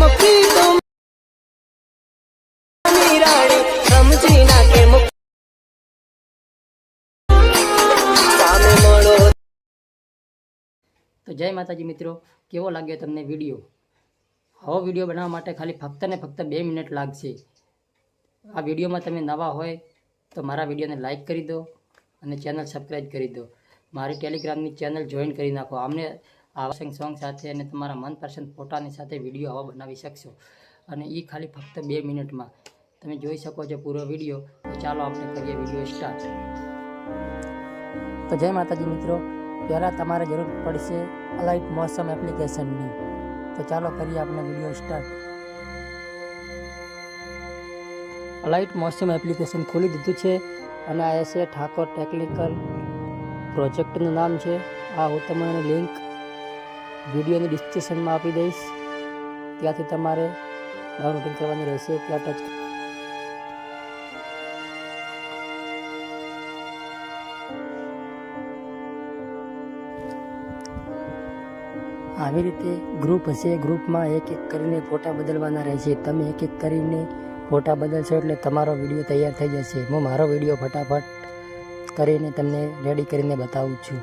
मुखी तुम रानी समझी ना के मुखी सामे मळो। तो जय माताजी मित्रों, केवो लाग्यो तमने विडियो? आવો વિડીયો બનાવવા માટે ખાલી ફક્ત ને ફક્ત 2 મિનિટ લાગશે। આ વિડીયોમાં તમે નવા હોય તો મારા વિડીયોને લાઇક કરી દો અને ચેનલ સબસ્ક્રાઈબ કરી દો। મારી ટેલિગ્રામની ચેનલ જોઈન કરી નાખો। આમને આવા સોંગ સાથે અને તમારા મનપસંદ ફોટાની સાથે વિડીયો આવા બનાવી શકશો અને એ ખાલી ફક્ત 2 મિનિટમાં તમે જોઈ શકો છો પૂરો વિડીયો। તો ચાલો આપણે કરીએ વિડીયો સ્ટાર્ટ। તો જય માતાજી મિત્રો, પહેલાં તમારે જરૂર પડશે અલાઇટ મોસમ એપ્લિકેશનની। तो चलो करिए अपना वीडियो स्टार्ट। अलाइट मौसम एप्लिकेशन खोली दीधुं छे अने आ छे ठाकोर टेक्निकल प्रोजेक्टनुं नाम छे। आ हूँ तमने लिंक विडियोनी डिस्क्रिप्शन में आपी दईश, त्याथी तमारे डाउनलोडिंग करवानी रहेशे। त्या टच આવી રીતે ગ્રુપ હશે, ગ્રુપમાં એક એક કરીને ફોટા બદલવાના રહેશે। તમે એક એક કરીને ફોટા બદલશો એટલે તમારો વિડીયો તૈયાર થઈ જશે। હું મારો વિડીયો ફટાફટ કરીને તમને રેડી કરીને બતાવું છું।